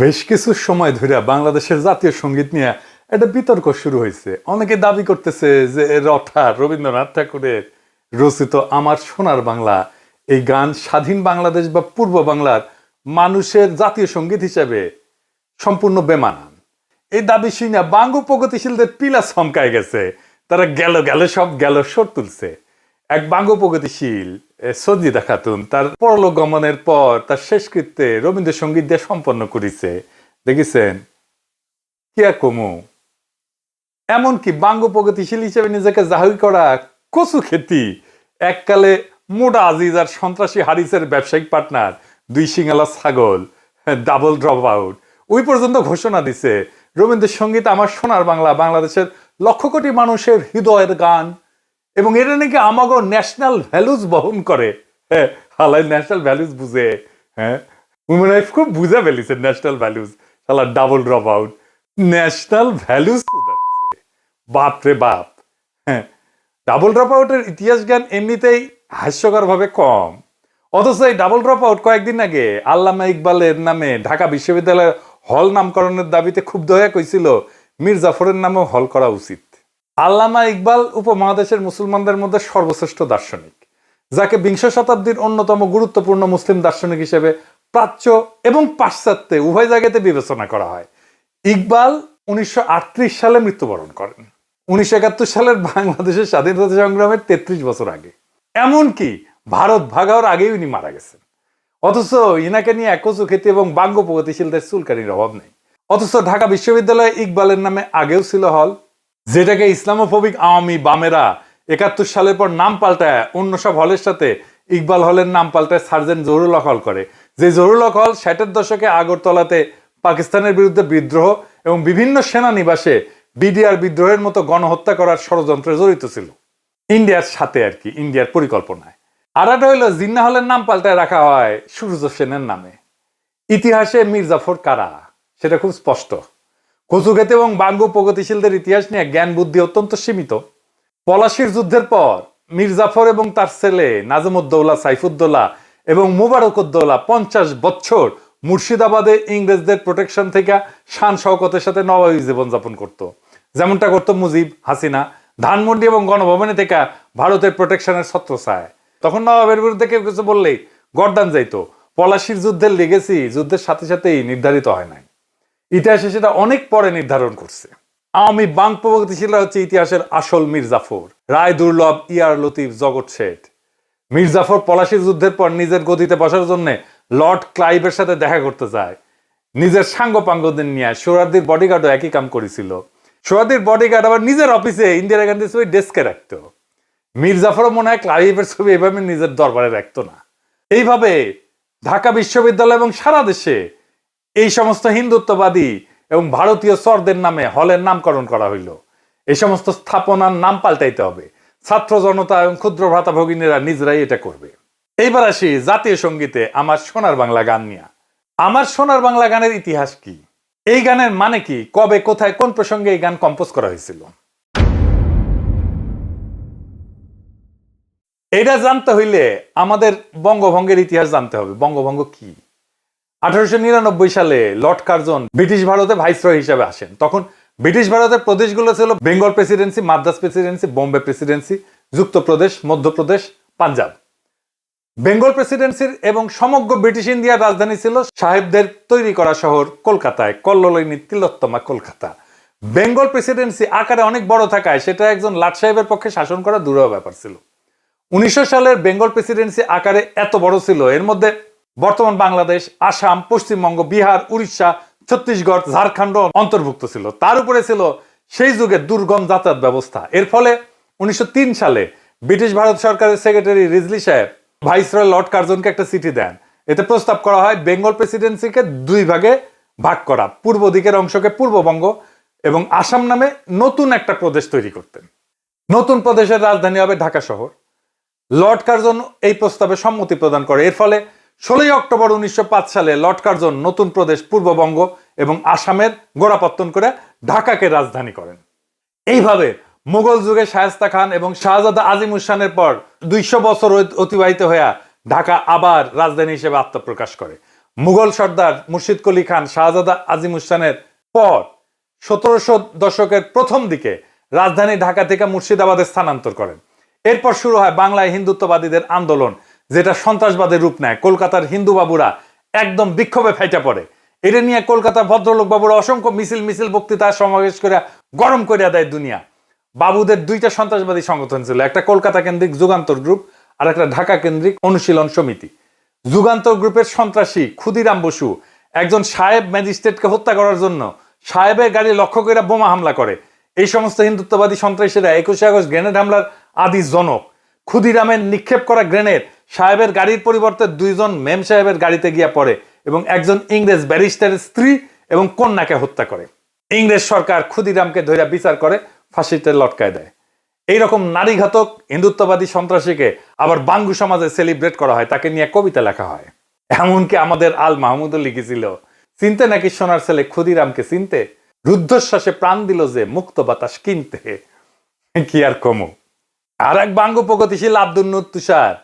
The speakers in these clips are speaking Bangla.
বেশ কিছু সময় ধরে বাংলাদেশের জাতীয় সঙ্গীত নিয়ে একটা বিতর্ক শুরু হয়েছে। অনেকে দাবি করতেছে যে রবীন্দ্রনাথ ঠাকুরের রচিত আমার সোনার বাংলা এই গান স্বাধীন বাংলাদেশ বা পূর্ব বাংলার মানুষের জাতীয় সঙ্গীত হিসেবে সম্পূর্ণ বেমানান। এই দাবি শুনে বাঙ্গ প্রগতিশীলদের পিলা চমকায় গেছে। তারা গেল গেল সব গেল সর তুলছে। এক বাঙ্গ প্রগতিশীল সঞ্জিদা খাতুন তার পরলোক গমনের পর তার শেষকৃত্যে রবীন্দ্রসঙ্গীত দিয়ে সম্পন্ন করেছে। দেখেছেন কি আর কমু। এমনকি বাঙ্গ প্রগতিশীল হিসেবে নিজেকে জাহির করা কচু খেতি এককালে মোডা আজিজ আর সন্ত্রাসী হারিসের ব্যবসায়িক পার্টনার দুই সিঙ্গালা ছাগল ডাবল ড্রপ আউট ওই পর্যন্ত ঘোষণা দিছে রবীন্দ্রসঙ্গীত আমার সোনার বাংলা বাংলাদেশের লক্ষ কোটি মানুষের হৃদয়ের গান এবং এটা নাকি আমাগো ন্যাশনাল ভ্যালুজ বহন করে। হ্যাঁ, হালাই ন্যাশনাল ভ্যালুজ বুঝে। হ্যাঁ, উইমেন লাইফ খুব বুঝে ফেলিছে ন্যাশনাল ভ্যালুজ। শালা double drop out national values বাপ রে বাপ। হ্যাঁ, ডাবল ড্রপ আউটের ইতিহাস জ্ঞান এমনিতেই হাস্যকর ভাবে কম, অথচ এই ডাবল ড্রপ আউট কয়েকদিন আগে আল্লামা ইকবালের নামে ঢাকা বিশ্ববিদ্যালয়ের হল নামকরণের দাবিতে খুব দয়া কইছিল মীর জাফরের নামেও হল করা উচিত। আল্লামা ইকবাল উপমহাদেশের মুসলমানদের মধ্যে সর্বশ্রেষ্ঠ দার্শনিক, যাকে বিংশ শতাব্দীর অন্যতম গুরুত্বপূর্ণ মুসলিম দার্শনিক হিসেবে প্রাচ্য এবং পাশ্চাত্যে উভয় জায়গাতে বিবেচনা করা হয়। ইকবাল 1938 সালে মৃত্যুবরণ করেন, 1971 সালের বাংলাদেশের স্বাধীনতা সংগ্রামের 33 বছর আগে। এমনকি ভারত ভাগার আগেই উনি মারা গেছেন। অথচ ইনাকে নিয়ে একচু খ্যাতি এবং বাঙ্গ প্রগতিশীলদের চুলকানির অভাব নেই। অথচ ঢাকা বিশ্ববিদ্যালয়ে ইকবালের নামে আগেও ছিল হল, যেটাকে ইসলামোফোবিক আওয়ামী বামেরা 71 সালের পর নাম পাল্টায় অন্য সব হলের সাথে ইকবাল হলের নাম পাল্টায় সার্জেন্ট জহুরুল হক হল করে। যে জহুরুল হক হল 60-এর দশকে আগরতলাতে পাকিস্তানের বিরুদ্ধে বিদ্রোহ এবং বিভিন্ন সেনানিবাসে বিডিআর বিদ্রোহের মতো গণহত্যা করার ষড়যন্ত্রে জড়িত ছিল, ইন্ডিয়ার সাথে আর কি, ইন্ডিয়ার পরিকল্পনায়। আর একটা হইল জিন্না হলের নাম পাল্টায় রাখা হয় সূর্য সেনের নামে। ইতিহাসে মীর জাফর কারা সেটা খুব স্পষ্ট। কচুক্ষেতে এবং বাঙ্গ প্রগতিশীলদের ইতিহাস নিয়ে জ্ঞান বুদ্ধি অত্যন্ত সীমিত। পলাশির যুদ্ধের পর মীর জাফর এবং তার ছেলে নাজমুদ্দৌলা, সাইফুদ্দৌলা এবং মুবারকউদ্দৌলা 50 বছর মুর্শিদাবাদে ইংরেজদের প্রোটেকশন থেকে শান শওকতের সাথে নবাবী জীবনযাপন করত, যেমনটা করতো মুজিব, হাসিনা। ধানমন্ডি এবং গণভবনে থেকে ভারতের প্রোটেকশনের ছত্রছায়। তখন নবাবের বিরুদ্ধে কেউ কিছু বললেই গর্দান যাইতো। পলাশির যুদ্ধের লেগেছি যুদ্ধের সাথে সাথেই নির্ধারিত হয় নাই, ইতিহাসে সেটা অনেক পরে নির্ধারণ করছে। আওয়ামী বাং প্রগতিশীলরা হচ্ছে ইতিহাসের আসল মীর জাফর, রায় দুর্লভ, ইয়ার লতিফ, জগৎ শেঠ। মীর জাফর পলাশির যুদ্ধের পর নিজের গদিতে বসার জন্য লর্ড ক্লাইভের সাথে দেখা করতে যায়। নিজের সাঙ্গপাঙ্গদের নিয়ে সোহরাওয়ার্দীর বডিগার্ডও একই কাম করেছিল। সোহরাওয়ার্দীর বডিগার্ড আবার নিজের অফিসে ইন্দিরা গান্ধীর ছবি ডেস্কে রাখতো। মীর জাফরও মনে হয় ক্লাইভের ছবি এভাবে নিজের দরবারে রাখতো না। এইভাবে ঢাকা বিশ্ববিদ্যালয় এবং সারা দেশে এই সমস্ত হিন্দুত্ববাদী এবং ভারতীয় চরদের নামে হলের নামকরণ করা হইল। এই সমস্ত স্থাপনার নাম পাল্টাইতে হবে। ছাত্র জনতা এবং ক্ষুদ্র ভ্রাতা ভগিনীরা নিজেরাই এটা করবে। এইবার আসি জাতীয় সঙ্গীতে আমার সোনার বাংলা গান নিয়ে। আমার সোনার বাংলা গানের ইতিহাস কি, এই গানের মানে কি, কবে, কোথায়, কোন প্রসঙ্গে এই গান কম্পোজ করা হয়েছিল, এটা জানতে হইলে আমাদের বঙ্গভঙ্গের ইতিহাস জানতে হবে। বঙ্গভঙ্গ কি? 1899 সালে লর্ড কার্জন ব্রিটিশ ভারতে ভাইসরয় হিসেবে আসেন। তখন ব্রিটিশ ভারতের প্রদেশগুলো ছিল Bengal presidency, Madras presidency, Bombay presidency, Yuktapradesh, Madhya Pradesh, Punjab. Bengal প্রেসিডেন্সির এবং সমগ্র ব্রিটিশ ইন্ডিয়ার রাজধানী ছিল সাহেবদের তৈরি করা শহর কলকাতায়, কল্লোলিনী তিলোত্তমা কলকাতা। বেঙ্গল প্রেসিডেন্সি আকারে অনেক বড় থাকায় সেটা একজন লাট সাহেবের পক্ষে শাসন করা দুরূহ ব্যাপার ছিল। 1900 সালের বেঙ্গল প্রেসিডেন্সি আকারে এত বড় ছিল, এর মধ্যে বর্তমান বাংলাদেশ, আসাম, পশ্চিমবঙ্গ, বিহার, উড়িষ্যা, ছত্তিশগড়, ঝাড়খণ্ড অন্তর্ভুক্ত ছিল। তার উপরে ছিল সেই যুগের দুর্গম যাতায়াত ব্যবস্থা। এর ফলে 1903 সালে ব্রিটিশ ভারত সরকারের সেক্রেটারি রিজলি সাহেব ভাইসরয় লর্ড কার্জনকে একটা চিঠি দেন। এতে প্রস্তাব করা হয় বেঙ্গল প্রেসিডেন্সিকে দুই ভাগে ভাগ করা, পূর্ব দিকের অংশকে পূর্ববঙ্গ এবং আসাম নামে নতুন একটা প্রদেশ তৈরি করতেন। নতুন প্রদেশের রাজধানী হবে ঢাকা শহর। লর্ড কার্জন এই প্রস্তাবে সম্মতি প্রদান করে। এর ফলে 16 অক্টোবর 1905 সালে লর্ড কার্জন নতুন প্রদেশ পূর্ববঙ্গ এবং আসামের গোড়াপত্তন করে ঢাকাকে রাজধানী করেন। এইভাবে মুঘল যুগে শায়েস্তা খান এবং শাহজাদা আজিম উসানের পর 200 বছর অতিবাহিত হয়ে ঢাকা আবার রাজধানী হিসেবে আত্মপ্রকাশ করে। মুঘল সর্দার মুর্শিদ কুলি খান শাহজাদা আজিমুসানের পর 1700 দশকের প্রথম দিকে রাজধানী ঢাকা থেকে মুর্শিদাবাদে স্থানান্তর করেন। এরপর শুরু হয় বাংলায় হিন্দুত্ববাদীদের আন্দোলন, যেটা সন্ত্রাসবাদের রূপ নেয়। কলকাতার হিন্দু বাবুরা একদম বিক্ষোভে ফেটে পড়ে। এটা নিয়ে কলকাতার ভদ্রলোক বাবুরা অসংখ্য মিছিল বক্তৃতা সমাবেশ করে গরম করে দেয় দুনিয়া। বাবুদের দুইটা সন্ত্রাসবাদী সংগঠন ছিল, একটা কলকাতা কেন্দ্রিক যুগান্তর গ্রুপ আর একটা ঢাকা কেন্দ্রিক অনুশীলন সমিতি। যুগান্তর গ্রুপের সন্ত্রাসী ক্ষুদিরাম বসু একজন সাহেব ম্যাজিস্ট্রেটকে হত্যা করার জন্য সাহেবের গাড়ি লক্ষ্য করে বোমা হামলা করে। এই সমস্ত হিন্দুত্ববাদী সন্ত্রাসীরা 21শে আগস্ট গ্রেনেড হামলার আদি জনক। ক্ষুদিরামের নিক্ষেপ করা গ্রেনেড সাহেবের গাড়ির পরিবর্তে দুইজন মেম সাহেবের গাড়িতে গিয়ে পড়ে এবং একজন ইংরেজ ব্যারিস্টারের স্ত্রী এবং কন্যাকে হত্যা করে। ইংরেজ সরকার ক্ষুদিরামকে ধরে বিচার করে ফাঁসিতে লটকায় দেয়। এইরকম নারীঘাতক হিন্দুত্ববাদী সন্ত্রাসীকে আবার বাঙ্গু সমাজে সেলিব্রেট করা হয়, তাকে নিয়ে কবিতা লেখা হয়। এমনকি আমাদের আল মাহমুদও লিখেছিল, চিনতে নাকি সোনার ছেলে ক্ষুদিরামকে চিনতে, রুদ্ধশ্বাসে প্রাণ দিল যে মুক্ত বাতাস কিনতে। কি আর কমু। আর এক বাঙ্গু প্রগতিশীল আব্দুল নূর তুষার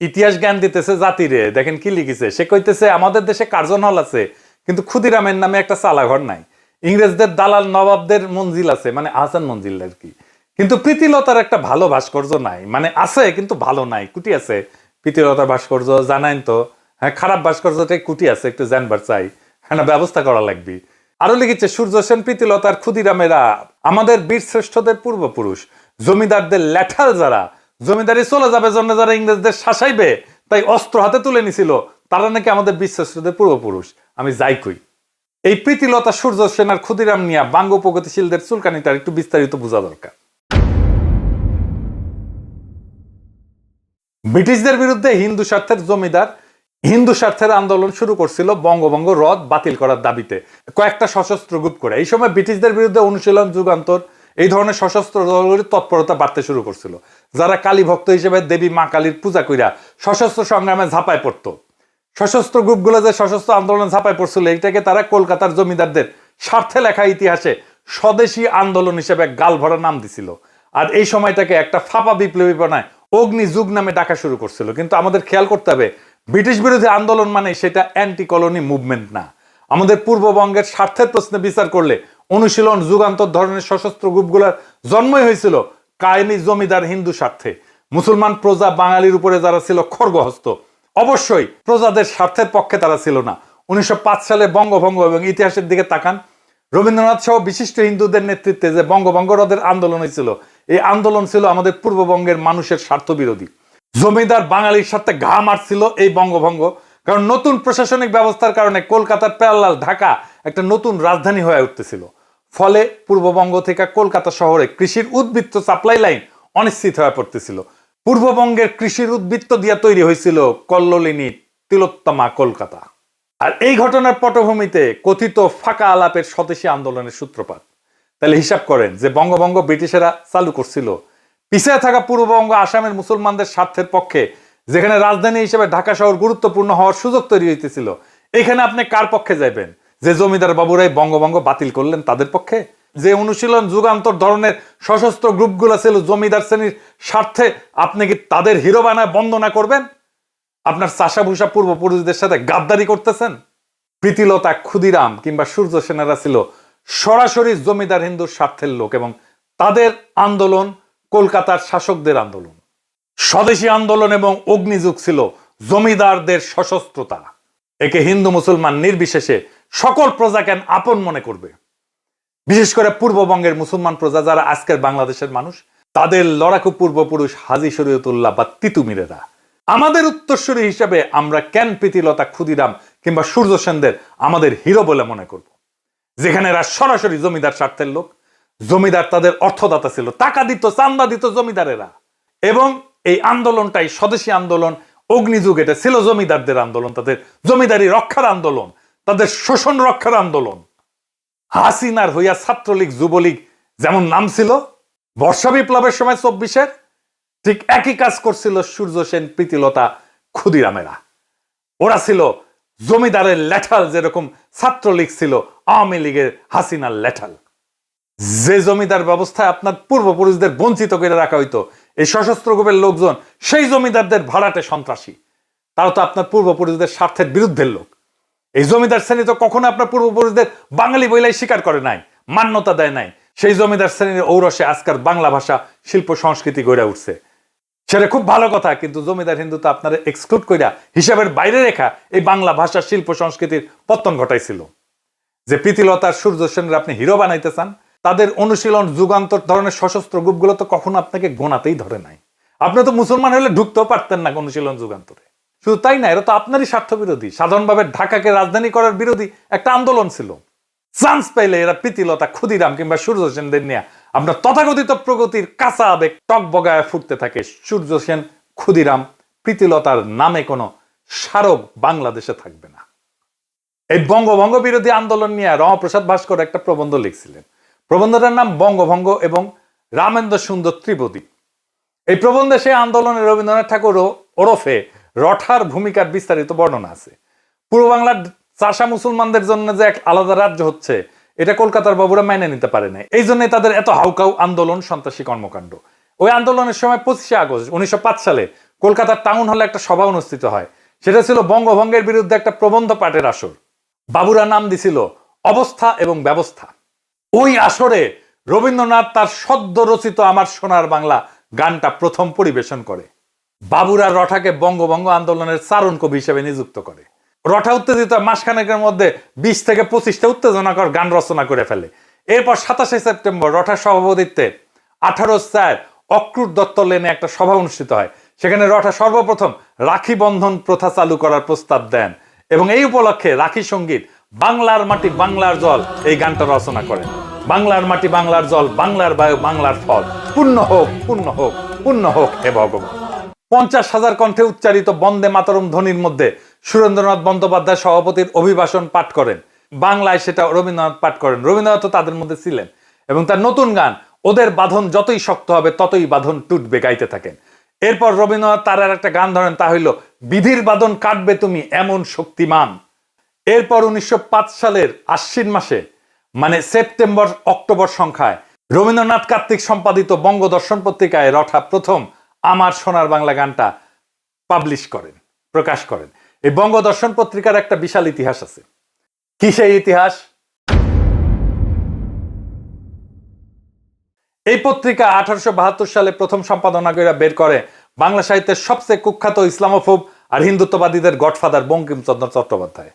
ইতিহাস জ্ঞান দিতেছে জাতিরে। দেখেন কি লিখেছে, সে কইতেছে আমাদের দেশে কার্জন হল আছে, কিন্তু ক্ষুদিরামের নামে একটা চালাঘর নাই। ইংরেজদের দালাল নবাবদের মঞ্জিল আছে, মানে আহসান মঞ্জিল আর কি, কিন্তু প্রীতিলতার একটা ভালো ভাস্কর্য নাই। মানে আছে কিন্তু ভালো নাই, কুটি আছে। প্রীতিলতার ভাস্কর্য জানাইন তো, হ্যাঁ খারাপ ভাস্কর্যটাই কুটি আছে, একটু জানবার চাই, হ্যাঁ ব্যবস্থা করা লাগবে। আরো লিখেছে সূর্য সেন, প্রীতিলতার, ক্ষুদিরামেরা আমাদের বীর শ্রেষ্ঠদের পূর্বপুরুষ। জমিদারদের ল্যাঠাল যারা, জমিদারি চলে যাবে জন্য যারা ইংরেজদের শাসাইবে তাই অস্ত্র হাতে তুলে নিছিল, তারা নাকি আমাদের বীর শ্রেষ্ঠদের পূর্বপুরুষ। আমি যাই কই, এই প্রীতিলতা, সূর্য সেন আর ক্ষুদিরাম নিয়া বাঙ্গু প্রগতিশীলদের চুলকানিটা একটু বিস্তারিত বোঝা দরকার। ব্রিটিশদের বিরুদ্ধে হিন্দু স্বার্থের জমিদার হিন্দু স্বার্থের আন্দোলন শুরু করছিল বঙ্গভঙ্গ রদ বাতিল করার দাবিতে কয়েকটা সশস্ত্র গ্রুপ করে। এই সময় ব্রিটিশদের বিরুদ্ধে অনুশীলন, যুগান্তর এই ধরনের সশস্ত্র দলগুলির তৎপরতা বাড়তে শুরু করছিল, যারা কালী ভক্ত হিসেবে দেবী মা কালীর পূজা কইরা সশস্ত্র সংগ্রামে ঝাঁপায় পড়ত। সশস্ত্র গ্রুপগুলো যে সশস্ত্র আন্দোলনে ঝাঁপায় পড়ছিল, এইটাকে তারা কলকাতার জমিদারদের স্বার্থে লেখা ইতিহাসে স্বদেশী আন্দোলন হিসেবে গাল ভরা নাম দিছিল। আর এই সময়টাকে একটা ফাঁপা বিপ্লবী বানায় অগ্নি যুগ নামে ডাকা শুরু করছিল। কিন্তু আমাদের খেয়াল করতে হবে, ব্রিটিশ বিরোধী আন্দোলন মানে সেটা অ্যান্টি কলোনি মুভমেন্ট না। আমাদের পূর্ববঙ্গের স্বার্থের প্রশ্নে বিচার করলে অনুশীলন, যুগান্তর ধরনের সশস্ত্র গ্রুপগুলোর জন্মই হয়েছিল কায়েমি জমিদার হিন্দু স্বার্থে। মুসলমান প্রজা বাঙালির উপরে যারা ছিল খড়গহস্ত, অবশ্যই প্রজাদের স্বার্থের পক্ষে তারা ছিল না। 1905 সালে বঙ্গভঙ্গ এবং ইতিহাসের দিকে তাকান, রবীন্দ্রনাথ সহ বিশিষ্ট হিন্দুদের নেতৃত্বে যে বঙ্গভঙ্গ রদের আন্দোলন হয়েছিল, এই আন্দোলন ছিল আমাদের পূর্ববঙ্গের মানুষের স্বার্থ বিরোধী। জমিদার বাঙালির সাথে ঘা মারছিল এই বঙ্গভঙ্গ, কারণ নতুন প্রশাসনিক ব্যবস্থার কারণে কলকাতার প্যারালাল ঢাকা একটা নতুন রাজধানী হয়ে উঠতেছিল। ফলে পূর্ববঙ্গ থেকে কলকাতা শহরে কৃষির উদ্বৃত্ত সাপ্লাই লাইন অনিশ্চিত হয়ে পড়তেছিল। পূর্ববঙ্গের কৃষির উদ্বৃত্ত দিয়ে তৈরি হয়েছিল কল্লোলিনী তিলোত্তমা কলকাতা। আর এই ঘটনার পটভূমিতে কথিত ফাঁকা আলাপের স্বদেশী আন্দোলনের সূত্রপাত। তাহলে হিসাব করেন যে বঙ্গভঙ্গ ব্রিটিশেরা চালু করছিল, পিছিয়ে থাকা পূর্ববঙ্গ আসামের মুসলমানদের স্বার্থের পক্ষে, যেখানে রাজধানী হিসেবে ঢাকা শহর গুরুত্বপূর্ণ হওয়ার সুযোগ তৈরি হইতেছিল। এখানে আপনি কার পক্ষে যাইবেন? যে জমিদার বাবুরাই বঙ্গভঙ্গ বাতিল করলেন তাদের পক্ষে? যে অনুশীলন, যুগান্তর ধরনের সশস্ত্র গ্রুপগুলো ছিল জমিদার শ্রেণীর স্বার্থে, আপনি কি তাদের হিরো বানায় বন্দনা করবেন? আপনার চাষাভূষা পূর্বপুরুষদের সাথে গাদ্দারি করতেছেন? প্রীতিলতা, ক্ষুদিরাম কিংবা সূর্য সেনারা ছিল সরাসরি জমিদার হিন্দুর স্বার্থের লোক, এবং তাদের আন্দোলন কলকাতার শাসকদের আন্দোলন। স্বদেশী আন্দোলন এবং অগ্নিযুগ ছিল জমিদারদের সশস্ত্রতা। একে হিন্দু মুসলমান নির্বিশেষে সকল প্রজাকে আপন মনে করবে। বিশেষ করে পূর্ববঙ্গের মুসলমান প্রজা যারা আজকের বাংলাদেশের মানুষ, তাদের লড়াকু পূর্বপুরুষ হাজী শরীয়তুল্লাহ বা তিতুমিরেরা। আমাদের উত্তরসূরি হিসেবে আমরা কেন প্রীতিলতা, ক্ষুদিরাম কিংবা সূর্য সেনদের আমাদের হিরো বলে মনে করব, যেখানে এরা সরাসরি জমিদার স্বার্থের লোক? জমিদার তাদের অর্থদাতা ছিল, টাকা দিত, চান্দা দিত জমিদারেরা। এবং এই আন্দোলনটাই স্বদেশী আন্দোলন, অগ্নিযুগ, এটা ছিল জমিদারদের আন্দোলন, তাদের জমিদারি রক্ষার আন্দোলন, তাদের শোষণ রক্ষার আন্দোলন। হাসিনার হইয়া ছাত্রলীগ, যুবলীগ যেমন নাম ছিল বর্ষা বিপ্লবের সময় 24-এর, ঠিক একই কাজ করছিল সূর্য সেন, প্রীতিলতা, ক্ষুদিরামেরা। ওরা ছিল জমিদারের ল্যাঠাল, যেরকম ছাত্রলীগ ছিল আওয়ামী লীগের হাসিনার ল্যাঠাল। যে জমিদার ব্যবস্থায় আপনার পূর্বপুরুষদের বঞ্চিত করে রাখা হইতো, এই সশস্ত্র গ্রুপের লোকজন সেই জমিদারদের ভাড়াটে সন্ত্রাসী। তারা তো আপনার পূর্বপুরুষদের স্বার্থের বিরুদ্ধের লোক। এই জমিদার শ্রেণী তো কখনো আপনার পূর্বপুরুষদের বাঙালি বইলাই স্বীকার করে নাই, মান্যতা দেয় নাই। সেই জমিদার শ্রেণীর ঔরসে আজকাল বাংলা ভাষা শিল্প সংস্কৃতি গড়ে উঠছে, সেটা খুব ভালো কথা। কিন্তু জমিদার হিন্দু তো আপনারা এক্সক্লুড কইরা হিসাবের বাইরে রেখা এই বাংলা ভাষা শিল্প সংস্কৃতির পতন ঘটাইছিল। যে প্রীতিলতার সূর্য সেনের আপনি হিরো বানাইতে চান, তাদের অনুশীলন যুগান্তর ধরনের সশস্ত্র গ্রুপগুলো তো কখনো আপনাকে গোনাতেই ধরে নাই। আপনি তো মুসলমান হলে ঢুকতেও পারতেন না অনুশীলন যুগান্তরে। শুধু তাই না, এরা তো আপনারই স্বার্থ বিরোধী, সাধারণভাবে ঢাকাকে রাজধানী করার বিরোধী একটা আন্দোলন ছিল। চান্স পাইলে এরা প্রীতিলতা, ক্ষুদিরাম কিংবা সূর্য সেনদের নিয়ে আপনার তথাকথিত প্রগতির কাঁচা আবেগ টক বগায় ফুটতে থাকে। সূর্য সেন, ক্ষুদিরাম, প্রীতিলতার নামে কোনো স্মারক বাংলাদেশে থাকবে না। এই বঙ্গভঙ্গ বিরোধী আন্দোলন নিয়ে রমাপ্রসাদ ভাস্কর একটা প্রবন্ধ লিখছিলেন। প্রবন্ধটার নাম বঙ্গভঙ্গ এবং রামেন্দ্র সুন্দর ত্রিবেদী। এই প্রবন্ধে সে আন্দোলনে রবীন্দ্রনাথ ঠাকুর ওরফে রঠার ভূমিকার বিস্তারিত বর্ণনা আছে। পূর্ব বাংলার চাষা মুসলমানদের জন্য যে এক আলাদা রাজ্য হচ্ছে, এটা কলকাতার বাবুরা মেনে নিতে পারে না। এই জন্যই তাদের এত হাউকাউ আন্দোলন, সন্ত্রাসী কর্মকাণ্ড। ওই আন্দোলনের সময় 25শে আগস্ট 1905 সালে কলকাতার টাউন হলে একটা সভা অনুষ্ঠিত হয়। সেটা ছিল বঙ্গভঙ্গের বিরুদ্ধে একটা প্রবন্ধ পাঠের আসর। বাবুরা নাম দিছিল অবস্থা এবং ব্যবস্থা। ওই আসরে রবীন্দ্রনাথ তার সদ্য রচিত আমার সোনার বাংলা গানটা প্রথম পরিবেশন করে। বাবুরা রঠাকে বঙ্গভঙ্গ আন্দোলনের চারণ কবি হিসেবে নিযুক্ত করে। রঠা উত্তেজিত মাসখানেকের মধ্যে 20 থেকে 25টা উত্তেজনাকর গান রচনা করে ফেলে। এরপর 27শে সেপ্টেম্বর রঠার সভাপতিত্বে 18/4 অক্রুর দত্ত লেনে একটা সভা অনুষ্ঠিত হয়। সেখানে রঠা সর্বপ্রথম রাখি বন্ধন প্রথা চালু করার প্রস্তাব দেন এবং এই উপলক্ষে রাখি সঙ্গীত বাংলার মাটি বাংলার জল এই গানটা রচনা করেন। বাংলার মাটি বাংলার জল, বাংলার বায়ু বাংলার ফল, পূর্ণ হোক পূর্ণ হোক পূর্ণ হোক হে ভগবান। 50,000 কণ্ঠে উচ্চারিত বন্দে মাতরম ধ্বনির মধ্যে সুরেন্দ্রনাথ বন্দ্যোপাধ্যায় সভাপতির অভিভাষণ পাঠ করেন। বাংলায় সেটা রবীন্দ্রনাথ পাঠ করেন। রবীন্দ্রনাথ তাদের মধ্যে ছিলেন এবং তার নতুন গান ওদের বাঁধন যতই শক্ত হবে ততই বাঁধন টুটবে গাইতে থাকেন। এরপর রবীন্দ্রনাথ তার আর একটা গান ধরেন, তা হইল বিধির বাঁধন কাটবে তুমি এমন শক্তিমান। এরপর 1905 সালের আশ্বিন মাসে, মানে সেপ্টেম্বর অক্টোবর সংখ্যায়, রবীন্দ্রনাথ কার্তিক সম্পাদিত বঙ্গদর্শন পত্রিকায় রঠা প্রথম আমার সোনার বাংলা গানটা পাবলিশ করেন, প্রকাশ করেন। এই বঙ্গদর্শন পত্রিকার একটা বিশাল ইতিহাস আছে। কি সেই ইতিহাস? এই পত্রিকা 1872 সালে প্রথম সম্পাদনা করে বের করে বাংলা সাহিত্যের সবচেয়ে কুখ্যাত ইসলামোফোব আর হিন্দুত্ববাদীদের গডফাদার বঙ্কিমচন্দ্র চট্টোপাধ্যায়।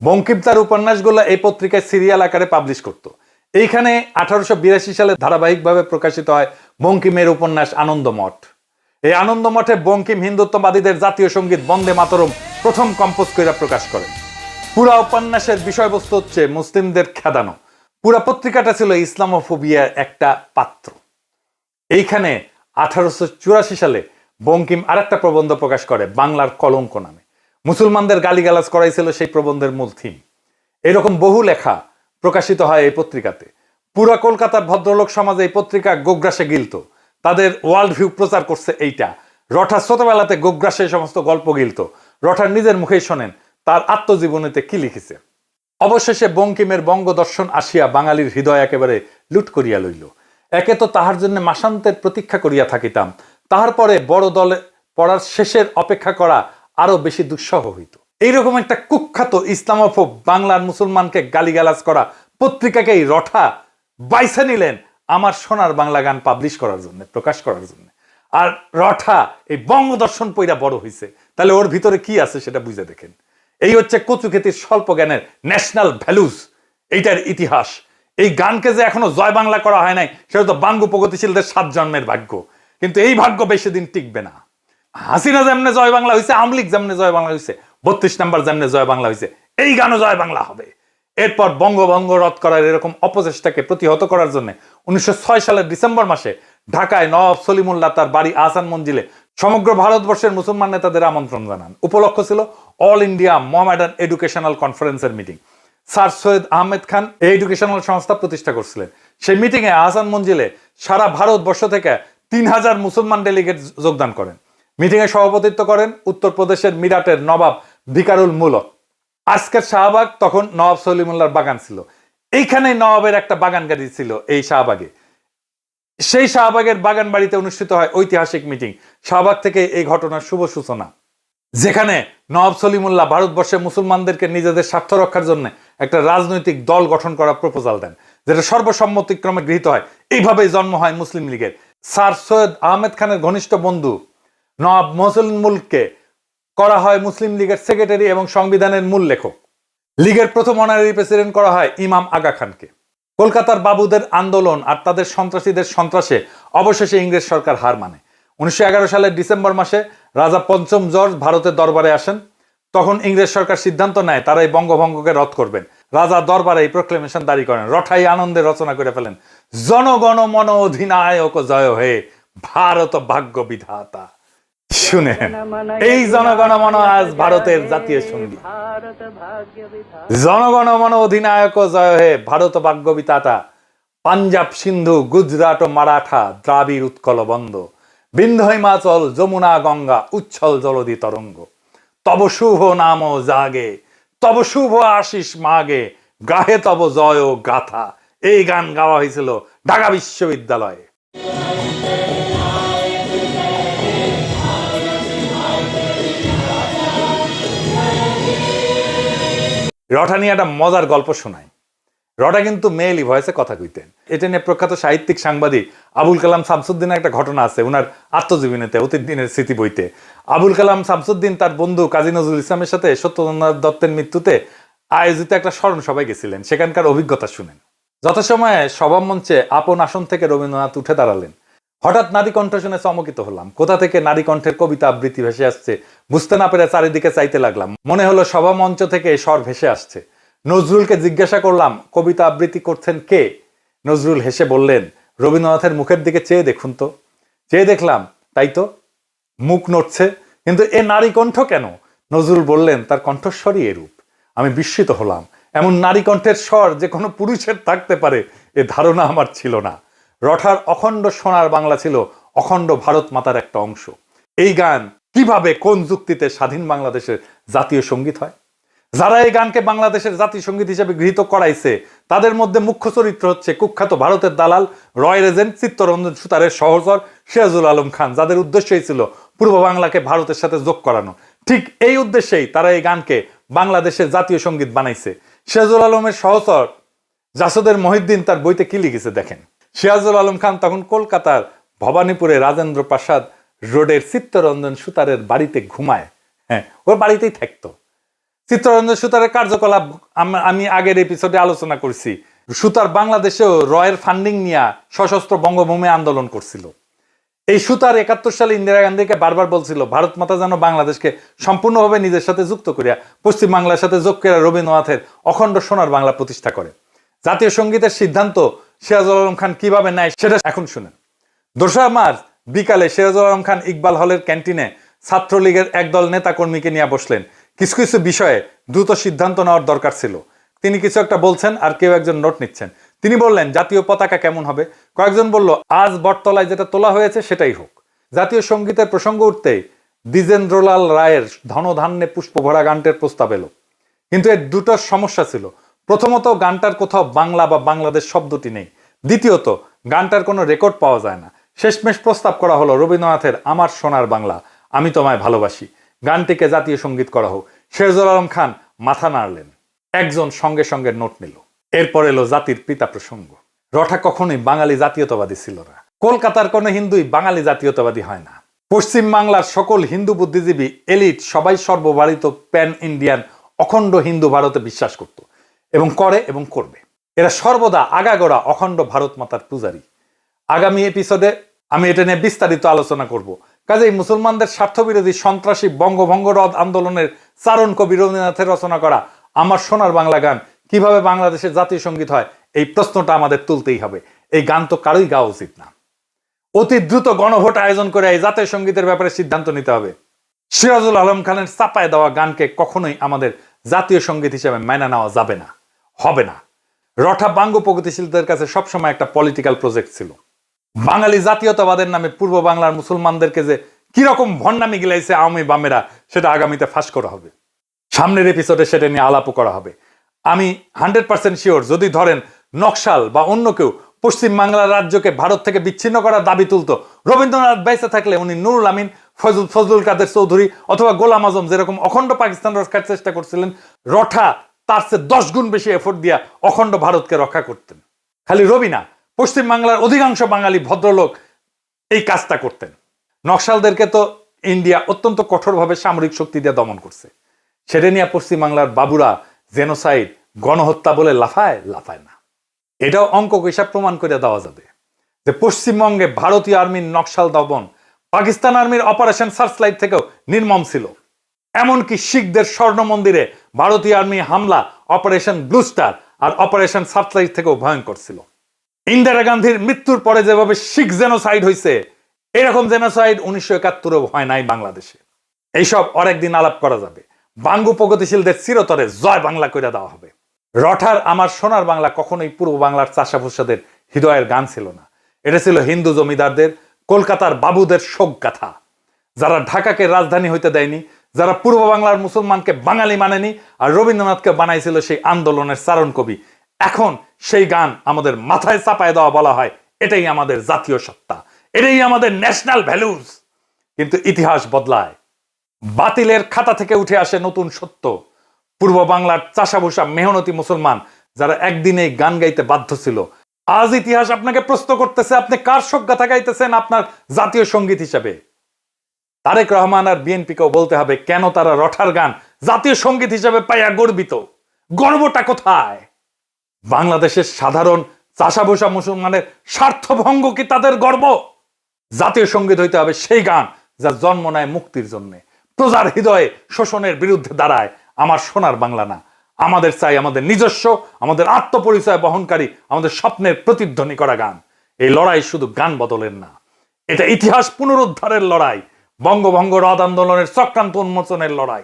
বঙ্কিম তার উপন্যাসগুলো এই পত্রিকায় সিরিয়াল আকারে পাবলিশ করত। এইখানে 1882 সালে ধারাবাহিকভাবে প্রকাশিত হয় বঙ্কিমের উপন্যাস আনন্দমঠ। এই আনন্দমঠে বঙ্কিম হিন্দুত্ববাদীদের জাতীয় সঙ্গীত বন্দে মাতরম প্রথম কম্পোজ করে প্রকাশ করেন। পুরা উপন্যাসের বিষয়বস্তু হচ্ছে মুসলিমদের খেদানো। পুরা পত্রিকাটা ছিল ইসলামোফোবিয়ার একটা পাত্র। এইখানে 1884 সালে বঙ্কিম আরেকটা প্রবন্ধ প্রকাশ করে বাংলার কলঙ্ক নামে। মুসলমানদের গালিগালাজ করাইছিল সেই প্রবন্ধের মূল থিম। এরকম বহু লেখা প্রকাশিত হয় এই পত্রিকাতে। পুরা কলকাতার ভদ্রলোক সমাজে এই পত্রিকা গোগ্রাসে গিলত। তাদের ওয়ার্ল্ড ভিউ প্রচার করছে এইটা। রঠা ছোটবেলাতে গোগ্রাসে সমস্ত গল্প গিলত। রঠার নিজের মুখেই শোনেন তার আত্মজীবনীতে কি লিখেছে। অবশেষে বঙ্কিমের বঙ্গদর্শন আসিয়া বাঙালির হৃদয় একেবারে লুট করিয়া লইল। একে তো তাহার জন্য মাসান্তের প্রতীক্ষা করিয়া থাকিতাম, তাহার পরে বড় দলে পড়ার শেষের অপেক্ষা করা আরো বেশি দুঃসহ হইত। এইরকম একটা কুখ্যাত ইসলামোফোব বাংলার মুসলমানকে গালিগালাজ করা পত্রিকাকেই রঠা বাইছে নিলেন আমার সোনার বাংলা গান পাবলিশ করার জন্য, প্রকাশ করার জন্য। আর রঠা এই বঙ্গদর্শন পইরা বড় হইছে, তাহলে ওর ভিতরে কি আছে সেটা বুঝে দেখেন। এই হচ্ছে কচুক্ষেতির স্বল্প জ্ঞানের ন্যাশনাল ভ্যালুস, এইটার ইতিহাস। এই গানকে যে এখনো জয় বাংলা করা হয় নাই, সেটা তো বাঙ্গু প্রগতিশীলদের 7 জন্মের ভাগ্য। কিন্তু এই ভাগ্য বেশি দিন টিকবে না। হাসিনা যেমনে জয় বাংলা হয়েছে, আওয়ামী লীগ যেমনে জয় বাংলা হয়েছে, 32 নম্বর যেমনে জয় বাংলা হয়েছে, এই গানও জয় বাংলা হবে। এরপর বঙ্গভঙ্গ রদ করার এরকম অপচেষ্টাকে প্রতিহত করার জন্য 1906 সালের ডিসেম্বর মাসে ঢাকায় নওয়াব সলিমুল্লাহ তার বাড়ি আহসান মঞ্জিলে সমগ্র ভারতবর্ষের মুসলমান নেতাদের আমন্ত্রণ জানান। উপলক্ষ ছিল অল ইন্ডিয়া মোহামেডান এডুকেশনাল কনফারেন্সের মিটিং। স্যার সৈয়দ আহমেদ খান এই এডুকেশনাল সংস্থা প্রতিষ্ঠা করছিলেন। সেই মিটিংয়ে আহসান মঞ্জিলে সারা ভারতবর্ষ থেকে 3000 মুসলমান ডেলিগেট যোগদান করেন। মিটিংয়ে সভাপতিত্ব করেন উত্তরপ্রদেশের মিরাটের নবাব ভিকারুল মুলক। আজকের শাহবাগ তখন নওয়াব সলিমুল্লাহর বাগান ছিল। এইখানে নওয়াবের একটা বাগান গাড়ি ছিল এই শাহবাগে। সেই শাহবাগের বাগান বাড়িতে অনুষ্ঠিত হয় ঐতিহাসিক মিটিং। শাহবাগ থেকে এই ঘটনার শুভ সূচনা। যেখানে নওয়াব সলিমুল্লাহ ভারতবর্ষে মুসলমানদেরকে নিজেদের স্বার্থ রক্ষার জন্য একটা রাজনৈতিক দল গঠন করার প্রপোজাল দেন, যেটা সর্বসম্মতিক্রমে গৃহীত হয়। এইভাবেই জন্ম হয় মুসলিম লীগের। স্যার সৈয়দ আহমেদ খানের ঘনিষ্ঠ বন্ধু নওয়াব মহসিন মুলককে করা হয় মুসলিম লীগের সেক্রেটারি এবং সংবিধানের মূল লেখক। লীগের প্রথম অনারারি প্রেসিডেন্ট করা হয় ইমাম আগা খানকে। কলকাতার বাবুদের আন্দোলন আর তাদের সন্ত্রাসীদের সন্ত্রাসে অবশেষে ইংরেজ সরকার হার মানে। 1911 সালের ডিসেম্বর মাসে রাজা পঞ্চম জর্জ ভারতের দরবারে আসেন। তখন ইংরেজ সরকার সিদ্ধান্ত নেয় তারা এই বঙ্গভঙ্গকে রদ করবেন। রাজা দরবারে এই প্রক্লেমেশন জারি করেন। রঠাই আনন্দে রচনা করে ফেলেন, জনগণ মন অধিনায়ক জয় হে, ভারত ভাগ্য বিধাতা। শুনেন, এই জনগণ মন আজ ভারতের জাতীয় সঙ্গীত। জনগণ মন অধিনায়ক জয় হে, ভারত ভাগ্য বিধাতা। পাঞ্জাব সিন্ধু গুজরাট ও মারাঠা দ্রাবিড় উৎকল বন্ধ, বিন্ধ্য হিমাচল যমুনা গঙ্গা উচ্ছল জলধি তরঙ্গ। তব শুভ নাম জাগে, তব শুভ আশিস মাগে, গাহে তব জয় গাথা। এই গান গাওয়া হয়েছিল ঢাকা বিশ্ববিদ্যালয়ে। রটা নিয়ে একটা মজার গল্প শোনায়। রটা কিন্তু মেয়েলি ভয়েসে কথা কইতেন। এটা নিয়ে প্রখ্যাত সাহিত্যিক সাংবাদিক আবুল কালাম শামসুদ্দিনের একটা ঘটনা আছে উনার আত্মজীবনীতে, অতীত দিনের স্মৃতি বইতে। আবুল কালাম শামসুদ্দিন তার বন্ধু কাজী নজরুল ইসলামের সাথে সত্যেন্দ্রনাথ দত্তের মৃত্যুতে আয়োজিত একটা স্মরণ সভায় গেছিলেন। সেখানকার অভিজ্ঞতা শুনেন। যথাসময়ে সভা মঞ্চে আপন আসন থেকে রবীন্দ্রনাথ উঠে দাঁড়ালেন। হঠাৎ নারী কণ্ঠ শুনে চমকিত হলাম। কোথা থেকে নারী কণ্ঠের কবিতা আবৃত্তি ভেসে আসছে বুঝতে না পেরে চারিদিকে চাইতে লাগলাম। মনে হলো সভা মঞ্চ থেকে স্বর ভেসে আসছে। নজরুলকে জিজ্ঞাসা করলাম, কবিতা আবৃত্তি করছেন কে? নজরুল হেসে বললেন, রবীন্দ্রনাথের মুখের দিকে চেয়ে দেখুন তো। চেয়ে দেখলাম, তাই তো, মুখ নড়ছে, কিন্তু এ নারী কণ্ঠ কেন? নজরুল বললেন, তার কণ্ঠস্বরই এরূপ। আমি বিস্মিত হলাম। এমন নারী কণ্ঠের স্বর যে কোনো পুরুষের থাকতে পারে এ ধারণা আমার ছিল না। রঠার অখণ্ড সোনার বাংলা ছিল অখণ্ড ভারত মাতার একটা অংশ। এই গান কিভাবে কোন যুক্তিতে স্বাধীন বাংলাদেশের জাতীয় সঙ্গীত হয়? যারা এই গানকে বাংলাদেশের জাতীয় সঙ্গীত হিসেবে গৃহীত করাইছে তাদের মধ্যে মুখ্য চরিত্র হচ্ছে কুখ্যাত ভারতের দালাল রয়্যাল এজেন্ট চিত্তরঞ্জন সুতারের সহচর সিরাজুল আলম খান, যাদের উদ্দেশ্যই ছিল পূর্ব বাংলাকে ভারতের সাথে যোগ করানো। ঠিক এই উদ্দেশ্যেই তারা এই গানকে বাংলাদেশের জাতীয় সঙ্গীত বানাইছে। সিরাজুল আলমের সহচর জাসদের মহিউদ্দিন তার বইতে কি লিখেছে দেখেন। সিরাজুল আলম খান তখন কলকাতার ভবানীপুরে রাজেন্দ্র প্রাসাদ রোডের চিত্তরঞ্জন সুতারের বাড়িতে ঘুমায়। হ্যাঁ, ওর বাড়িতেই থাকতো। চিত্তরঞ্জন সুতারের কার্যকলাপ আমি আগের এপিসোডে আলোচনা করছি। সুতার বাংলাদেশেও রয়ের ফান্ডিং নিয়ে সশস্ত্র বঙ্গভূমি আন্দোলন করছিল। এই সুতার 71 সালে ইন্দিরা গান্ধীকে বারবার বলছিল ভারত মাতা যেন বাংলাদেশকে সম্পূর্ণভাবে নিজের সাথে যুক্ত করিয়া পশ্চিম বাংলার সাথে যোগ করিয়া রবীন্দ্রনাথের অখণ্ড সোনার বাংলা প্রতিষ্ঠা করে। জাতীয় সঙ্গীতের সিদ্ধান্ত সিরাজুল আলম খান কিভাবে নেয় সেটা এখন শুনেন। 2 মার্চ বিকালে সিরাজুল আলম খান ইকবাল হলের ক্যান্টিনে ছাত্রলীগের একদল নেতা কর্মীকে নিয়ে বসলেন। কিছু কিছু বিষয়ে দ্রুত সিদ্ধান্ত নেওয়ার দরকার ছিল। তিনি কিছু একটা বলছেন আর কেউ একজন নোট নিচ্ছেন। তিনি বললেন, জাতীয় পতাকা কেমন হবে? কয়েকজন বলল, আজ বটতলায় যেটা তোলা হয়েছে সেটাই হোক। জাতীয় সঙ্গীতের প্রসঙ্গ উঠতেই দ্বিজেন্দ্রলাল রায়ের ধনধান্যে পুষ্প ভরা গানটির প্রস্তাব এলো। কিন্তু এর দুটো সমস্যা ছিল। প্রথমত, গানটার কোথাও বাংলা বা বাংলাদেশ শব্দটি নেই। দ্বিতীয়ত, গানটার কোনো রেকর্ড পাওয়া যায় না। শেষমেশ প্রস্তাব করা হলো রবীন্দ্রনাথের আমার সোনার বাংলা, আমি তোমায় ভালোবাসি গানটিকে জাতীয় সঙ্গীত করা হোক। সিরাজুল আলম খান মাথা নাড়লেন। একজন সঙ্গে সঙ্গে নোট নিল। এরপর এলো জাতির পিতা প্রসঙ্গ। রঠা কখনোই বাঙালি জাতীয়তাবাদী ছিল না। কলকাতার কোনো হিন্দুই বাঙালি জাতীয়তাবাদী হয় না। পশ্চিম বাংলার সকল হিন্দু বুদ্ধিজীবী এলিট সবাই সর্বভারত প্যান ইন্ডিয়ান অখণ্ড হিন্দু ভারতে বিশ্বাস করত এবং করে এবং করবে। এরা সর্বদা আগাগোড়া অখণ্ড ভারত মাতার পূজারী। আগামী এপিসোডে আমি এটা নিয়ে বিস্তারিত আলোচনা করব। কাজেই মুসলমানদের স্বার্থবিরোধী সন্ত্রাসী বঙ্গভঙ্গ রদ আন্দোলনের চারণ কবি রবীন্দ্রনাথের রচনা করা আমার সোনার বাংলা গান কিভাবে বাংলাদেশের জাতীয় সঙ্গীত হয়, এই প্রশ্নটা আমাদের তুলতেই হবে। এই গান তো কারোই গাওয়া উচিত না। অতি দ্রুত গণভোট আয়োজন করে এই জাতীয় সঙ্গীতের ব্যাপারে সিদ্ধান্ত নিতে হবে। সিরাজুল আলম খানের চাপায় দেওয়া গানকে কখনোই আমাদের জাতীয় সঙ্গীত হিসেবে মেনে নেওয়া যাবে না, হবে না। রঠা বাঙ্গ প্রগতিশীলদের কাছে সবসময় একটা পলিটিক্যাল প্রজেক্ট ছিল। বাঙালি জাতীয়তাবাদের নামে পূর্ব বাংলার মুসলমানদেরকে যে কিরকম ভণ্ডামি গিলাইছে আওয়ামী বামেরা, সেটা আগামীতে ফাঁস করা হবে। সামনের এপিসোডে সেটা নিয়ে আলাপও করা হবে। আমি 100% শিওর, যদি ধরেন নকশাল বা অন্য কেউ পশ্চিম বাংলার রাজ্যকে ভারত থেকে বিচ্ছিন্ন করার দাবি তুলতো, রবীন্দ্রনাথ বেঁচে থাকলে উনি নুরুল আমিন ফজলুল কাদের চৌধুরী অথবা গোলাম আজম যেরকম অখণ্ড পাকিস্তান রক্ষার চেষ্টা করছিলেন, রঠা তার চেয়ে 10 গুণ বেশি এফোর্ট দিয়া অখণ্ড ভারতকে রক্ষা করতেন। খালি রবি না, পশ্চিম বাংলার অধিকাংশ বাঙালি ভদ্রলোক এই কাজটা করতেন। নকশালদেরকে তো ইন্ডিয়া অত্যন্ত কঠোরভাবে সামরিক শক্তি দিয়ে দমন করছে। সেটা নিয়ে পশ্চিম বাংলার বাবুরা জেনোসাইড, গণহত্যা বলে লাফায় না। এটাও অঙ্ক হিসাব প্রমাণ করে দেওয়া যাবে যে পশ্চিমবঙ্গে ভারতীয় আর্মির নকশাল দমন পাকিস্তান আর্মির অপারেশন সার্চলাইট থেকেও নির্মম ছিল। এমনকি শিখদের স্বর্ণ মন্দিরে ভারতীয় আর্মি হামলা অপারেশন ব্লু স্টার আর অপারেশন সার্চলাইট থেকেও ভয়ঙ্কর ছিল। ইন্দিরা গান্ধীর মৃত্যুর পরে যেভাবে শিখ জেনোসাইড হয়েছে, এরকম জেনোসাইড 1971 হয় নাই বাংলাদেশে। এইসব অনেকদিন আলাপ করা যাবে। বাঙ্গু প্রগতিশীলদের চিরতরে জয় বাংলা করে দেওয়া হবে। রঠার আমার সোনার বাংলা কখনোই পূর্ব বাংলার চাষাভুষাদের হৃদয়ের গান ছিল না। এটা ছিল হিন্দু জমিদারদের, কলকাতার বাবুদের শোক গাথা, যারা ঢাকাকে রাজধানী হইতে দেয়নি, যারা পূর্ব বাংলার মুসলমানকে বাঙালি মানেনি, আর রবীন্দ্রনাথকে বানাইছিল সেই আন্দোলনের চারণ কবি। এখন সেই গান আমাদের মাথায় চাপায় দেওয়া বলা হয় এটাই আমাদের জাতীয় সত্তা, এটাই আমাদের ন্যাশনাল ভ্যালুজ। কিন্তু ইতিহাস বদলায়, বাতিলের খাতা থেকে উঠে আসে নতুন সত্য। পূর্ব বাংলার চাষাভুষা মেহনতি মুসলমান যারা একদিনে গান গাইতে বাধ্য ছিল, আজ ইতিহাস আপনাকে প্রশ্ন করতেছে আপনি কার শোকগাথা গাইতেছেন আপনার জাতীয় সঙ্গীত হিসেবে। তারেক রহমান আর বিএনপিকেও বলতে হবে কেন তারা রঠার গান জাতীয় সঙ্গীত হিসেবে পাইয়া গর্বিত। গর্বটা কোথায়? বাংলাদেশের সাধারণ চাষাভুষা মুসলমানের স্বার্থভঙ্গ কি তাদের গর্ব? জাতীয় সঙ্গীত হইতে হবে সেই গান যা জন্ম নেয় মুক্তির জন্য, প্রজার হৃদয়ে শোষণের বিরুদ্ধে দাঁড়ায়। আমার সোনার বাংলা না, আমাদের চাই আমাদের নিজস্ব, আমাদের আত্মপরিচয় বহনকারী, আমাদের স্বপ্নের প্রতিধ্বনি করা গান। এই লড়াই শুধু গান বদলের না, এটা ইতিহাস পুনরুদ্ধারের লড়াই, বঙ্গভঙ্গ রদ আন্দোলনের চক্রান্ত উন্মোচনের লড়াই,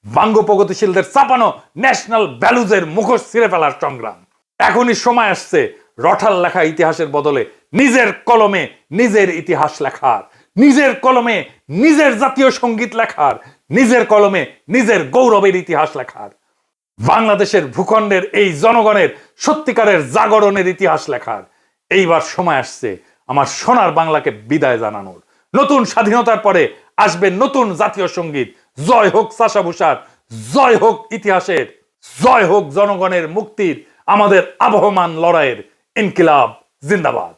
বাঙ্গ প্রগতিশীলদের চাপানো ন্যাশনাল ভ্যালুজের মুখোশ ছিঁড়ে ফেলার সংগ্রাম। এখনই সময় আসছে রঠার লেখা ইতিহাসের বদলে নিজের কলমে নিজের ইতিহাস লেখার, নিজের কলমে নিজের জাতীয় সঙ্গীত লেখার, নিজের কলমে নিজের গৌরবের ইতিহাস লেখার, বাংলাদেশের ভূখণ্ডের এই জনগণের সত্যিকারের জাগরণের ইতিহাস লেখার। এইবার সময় আসছে আমার সোনার বাংলাকে বিদায় জানানোর। নতুন স্বাধীনতার পরে আসবে নতুন জাতীয় সঙ্গীত। জয় হোক চাষাভুষার, জয় হোক ইতিহাসের, জয় হোক জনগণের মুক্তির, আমাদের আবহমান লড়াইয়ের। ইনকিলাব জিন্দাবাদ।